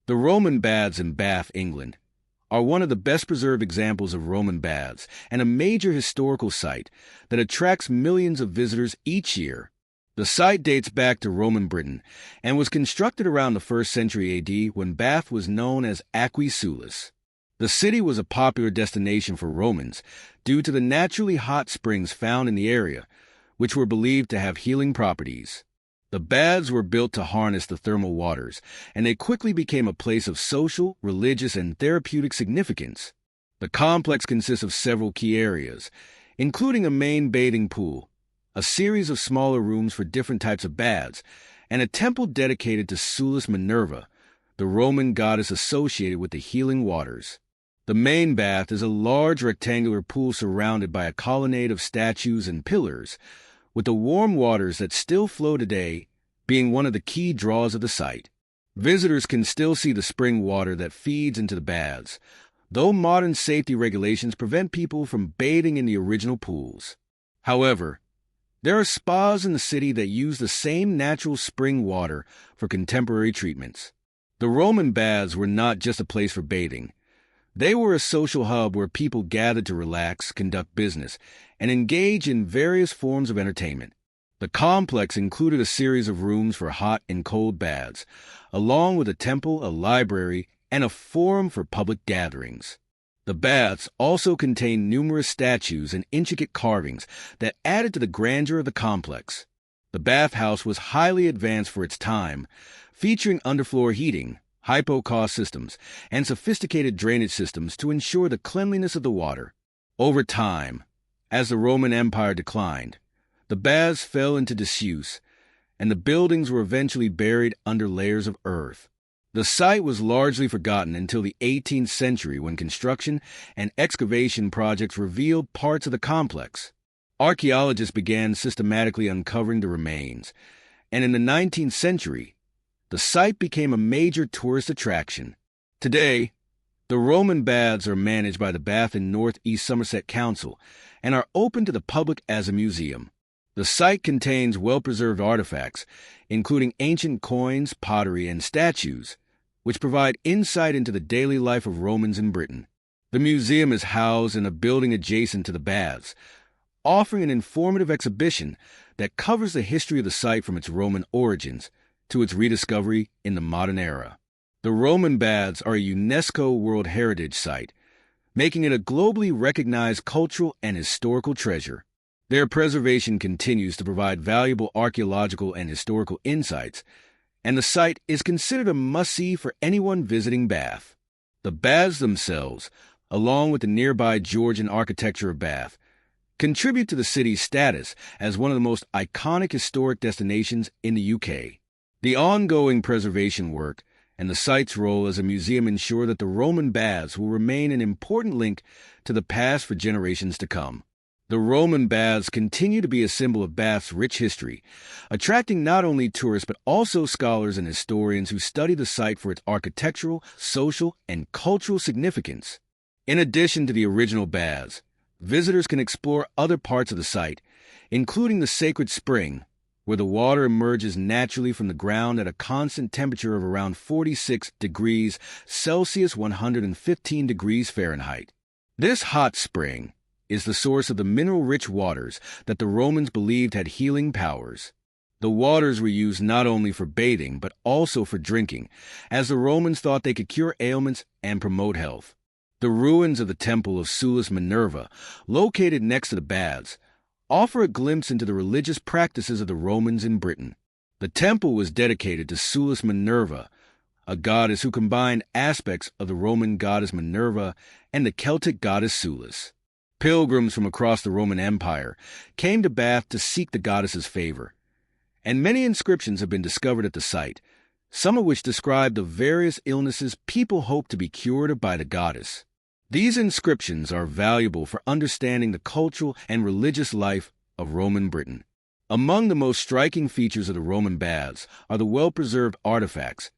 The Roman Baths in Bath, England, are one of the best preserved examples of Roman baths and a major historical site that attracts millions of visitors each year. The site dates back to Roman Britain and was constructed around the 1st century AD when Bath was known as Aquae Sulis. The city was a popular destination for Romans due to the naturally hot springs found in the area, which were believed to have healing properties. The baths were built to harness the thermal waters, and they quickly became a place of social, religious, and therapeutic significance. The complex consists of several key areas, including a main bathing pool, a series of smaller rooms for different types of baths, and a temple dedicated to Sulis Minerva, the Roman goddess associated with the healing waters. The main bath is a large rectangular pool surrounded by a colonnade of statues and pillars, with the warm waters that still flow today being one of the key draws of the site. Visitors can still see the spring water that feeds into the baths, though modern safety regulations prevent people from bathing in the original pools. However, there are spas in the city that use the same natural spring water for contemporary treatments. The Roman baths were not just a place for bathing. They were a social hub where people gathered to relax, conduct business, and engage in various forms of entertainment. The complex included a series of rooms for hot and cold baths, along with a temple, a library, and a forum for public gatherings. The baths also contained numerous statues and intricate carvings that added to the grandeur of the complex. The bathhouse was highly advanced for its time, featuring underfloor heating, hypocaust systems, and sophisticated drainage systems to ensure the cleanliness of the water. Over time, as the Roman Empire declined, the baths fell into disuse, and the buildings were eventually buried under layers of earth. The site was largely forgotten until the 18th century when construction and excavation projects revealed parts of the complex. Archaeologists began systematically uncovering the remains, and in the 19th century, the site became a major tourist attraction. Today, the Roman baths are managed by the Bath and North East Somerset Council and are open to the public as a museum. The site contains well-preserved artifacts, including ancient coins, pottery, and statues, which provide insight into the daily life of Romans in Britain. The museum is housed in a building adjacent to the baths, offering an informative exhibition that covers the history of the site from its Roman origins to its rediscovery in the modern era. The Roman baths are a UNESCO World Heritage Site, making it a globally recognized cultural and historical treasure. Their preservation continues to provide valuable archaeological and historical insights, and the site is considered a must-see for anyone visiting Bath. The baths themselves, along with the nearby Georgian architecture of Bath, contribute to the city's status as one of the most iconic historic destinations in the UK. The ongoing preservation work and the site's role as a museum ensure that the Roman baths will remain an important link to the past for generations to come. The Roman baths continue to be a symbol of Bath's rich history, attracting not only tourists but also scholars and historians who study the site for its architectural, social, and cultural significance. In addition to the original baths, visitors can explore other parts of the site, including the sacred spring, where the water emerges naturally from the ground at a constant temperature of around 46 degrees Celsius, 115 degrees Fahrenheit. This hot spring is the source of the mineral-rich waters that the Romans believed had healing powers. The waters were used not only for bathing but also for drinking, as the Romans thought they could cure ailments and promote health. The ruins of the Temple of Sulis Minerva, located next to the baths, offer a glimpse into the religious practices of the Romans in Britain. The temple was dedicated to Sulis Minerva, a goddess who combined aspects of the Roman goddess Minerva and the Celtic goddess Sulis. Pilgrims from across the Roman Empire came to Bath to seek the goddess's favor, and many inscriptions have been discovered at the site, some of which describe the various illnesses people hoped to be cured by the goddess. These inscriptions are valuable for understanding the cultural and religious life of Roman Britain. Among the most striking features of the Roman baths are the well-preserved artifacts,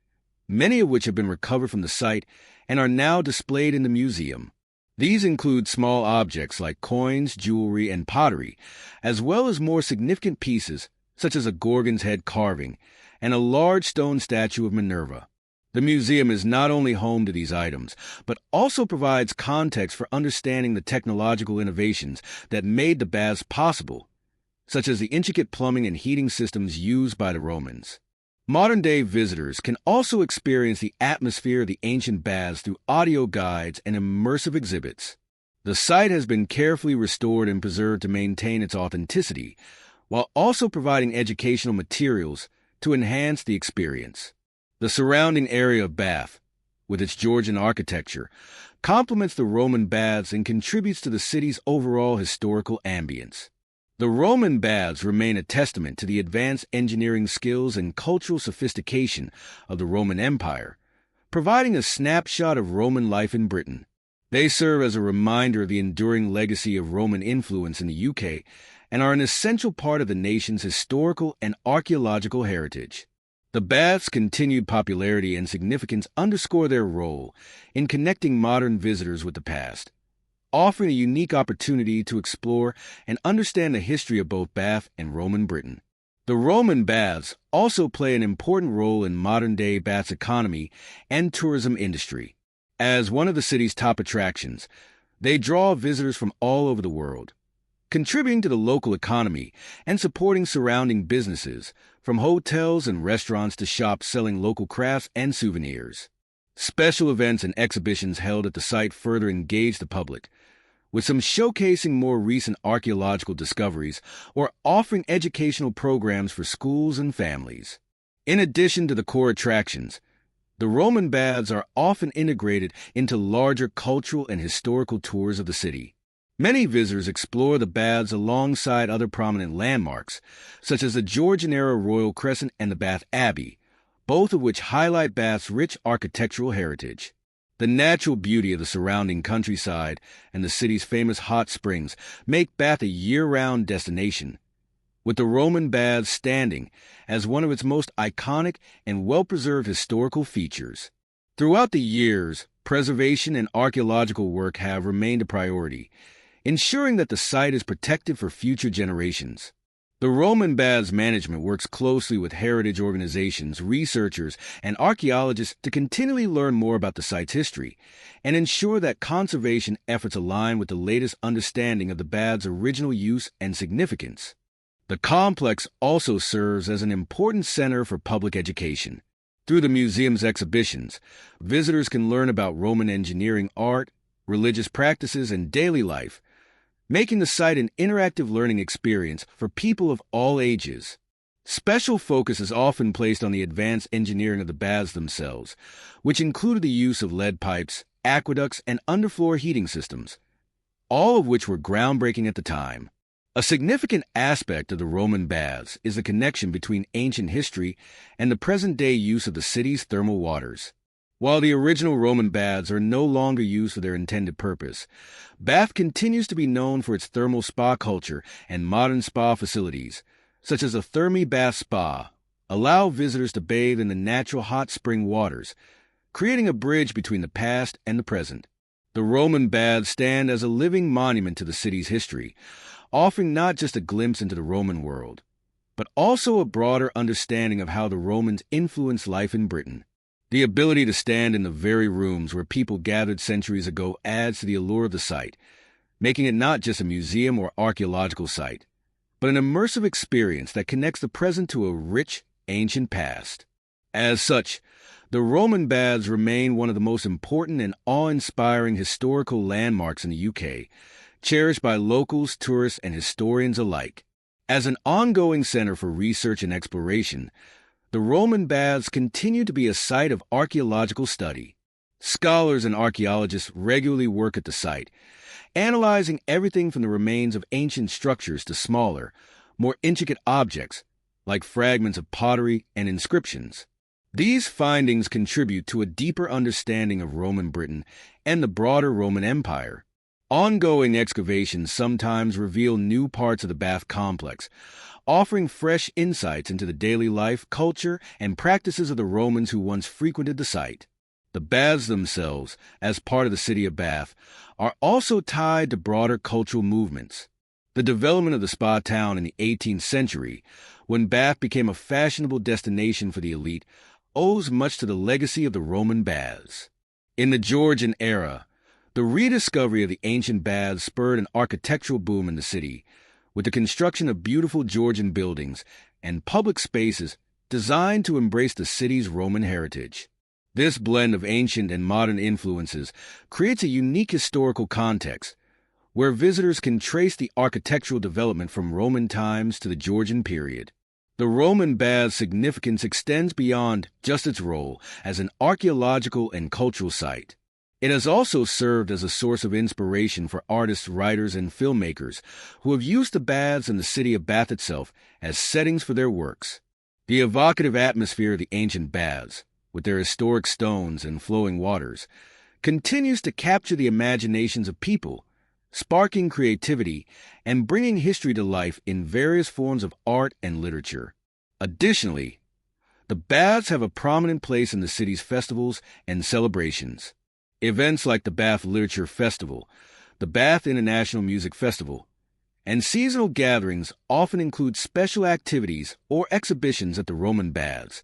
many of which have been recovered from the site and are now displayed in the museum. These include small objects like coins, jewelry, and pottery, as well as more significant pieces such as a Gorgon's head carving and a large stone statue of Minerva. The museum is not only home to these items, but also provides context for understanding the technological innovations that made the baths possible, such as the intricate plumbing and heating systems used by the Romans. Modern-day visitors can also experience the atmosphere of the ancient baths through audio guides and immersive exhibits. The site has been carefully restored and preserved to maintain its authenticity, while also providing educational materials to enhance the experience. The surrounding area of Bath, with its Georgian architecture, complements the Roman baths and contributes to the city's overall historical ambience. The Roman baths remain a testament to the advanced engineering skills and cultural sophistication of the Roman Empire, providing a snapshot of Roman life in Britain. They serve as a reminder of the enduring legacy of Roman influence in the UK and are an essential part of the nation's historical and archaeological heritage. The baths' continued popularity and significance underscore their role in connecting modern visitors with the past, offering a unique opportunity to explore and understand the history of both Bath and Roman Britain. The Roman baths also play an important role in modern-day Bath's economy and tourism industry. As one of the city's top attractions, they draw visitors from all over the world, contributing to the local economy and supporting surrounding businesses, from hotels and restaurants to shops selling local crafts and souvenirs. Special events and exhibitions held at the site further engage the public, with some showcasing more recent archaeological discoveries or offering educational programs for schools and families. In addition to the core attractions, the Roman baths are often integrated into larger cultural and historical tours of the city. Many visitors explore the baths alongside other prominent landmarks, such as the Georgian-era Royal Crescent and the Bath Abbey, both of which highlight Bath's rich architectural heritage. The natural beauty of the surrounding countryside and the city's famous hot springs make Bath a year-round destination, with the Roman baths standing as one of its most iconic and well-preserved historical features. Throughout the years, preservation and archaeological work have remained a priority, ensuring that the site is protected for future generations. The Roman baths management works closely with heritage organizations, researchers, and archaeologists to continually learn more about the site's history and ensure that conservation efforts align with the latest understanding of the baths' original use and significance. The complex also serves as an important center for public education. Through the museum's exhibitions, visitors can learn about Roman engineering, art, religious practices, and daily life, making the site an interactive learning experience for people of all ages. Special focus is often placed on the advanced engineering of the baths themselves, which included the use of lead pipes, aqueducts, and underfloor heating systems, all of which were groundbreaking at the time. A significant aspect of the Roman baths is the connection between ancient history and the present-day use of the city's thermal waters. While the original Roman baths are no longer used for their intended purpose, Bath continues to be known for its thermal spa culture, and modern spa facilities, such as the Thermi Bath Spa, allow visitors to bathe in the natural hot spring waters, creating a bridge between the past and the present. The Roman baths stand as a living monument to the city's history, offering not just a glimpse into the Roman world, but also a broader understanding of how the Romans influenced life in Britain. The ability to stand in the very rooms where people gathered centuries ago adds to the allure of the site, making it not just a museum or archaeological site, but an immersive experience that connects the present to a rich, ancient past. As such, the Roman baths remain one of the most important and awe-inspiring historical landmarks in the UK, cherished by locals, tourists, and historians alike. As an ongoing center for research and exploration, the Roman baths continue to be a site of archaeological study. Scholars and archaeologists regularly work at the site, analyzing everything from the remains of ancient structures to smaller, more intricate objects, like fragments of pottery and inscriptions. These findings contribute to a deeper understanding of Roman Britain and the broader Roman Empire. Ongoing excavations sometimes reveal new parts of the Bath complex, offering fresh insights into the daily life, culture, and practices of the Romans who once frequented the site. The baths themselves, as part of the city of Bath, are also tied to broader cultural movements. The development of the spa town in the 18th century, when Bath became a fashionable destination for the elite, owes much to the legacy of the Roman baths. In the Georgian era, the rediscovery of the ancient baths spurred an architectural boom in the city, with the construction of beautiful Georgian buildings and public spaces designed to embrace the city's Roman heritage. This blend of ancient and modern influences creates a unique historical context, where visitors can trace the architectural development from Roman times to the Georgian period. The Roman bath's significance extends beyond just its role as an archaeological and cultural site. It has also served as a source of inspiration for artists, writers, and filmmakers who have used the baths and the city of Bath itself as settings for their works. The evocative atmosphere of the ancient baths, with their historic stones and flowing waters, continues to capture the imaginations of people, sparking creativity and bringing history to life in various forms of art and literature. Additionally, the baths have a prominent place in the city's festivals and celebrations. Events like the Bath Literature Festival, the Bath International Music Festival, and seasonal gatherings often include special activities or exhibitions at the Roman baths,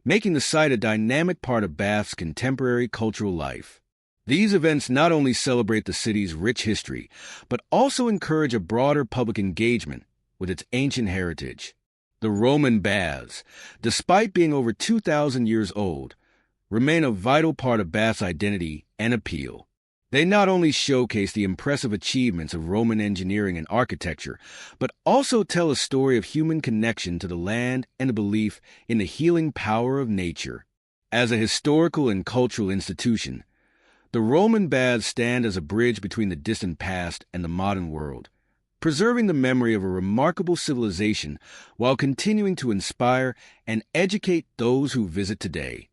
making the site a dynamic part of Bath's contemporary cultural life. These events not only celebrate the city's rich history, but also encourage a broader public engagement with its ancient heritage. The Roman baths, despite being over 2,000 years old, remain a vital part of Bath's identity and appeal. They not only showcase the impressive achievements of Roman engineering and architecture, but also tell a story of human connection to the land and a belief in the healing power of nature. As a historical and cultural institution, the Roman baths stand as a bridge between the distant past and the modern world, preserving the memory of a remarkable civilization while continuing to inspire and educate those who visit today.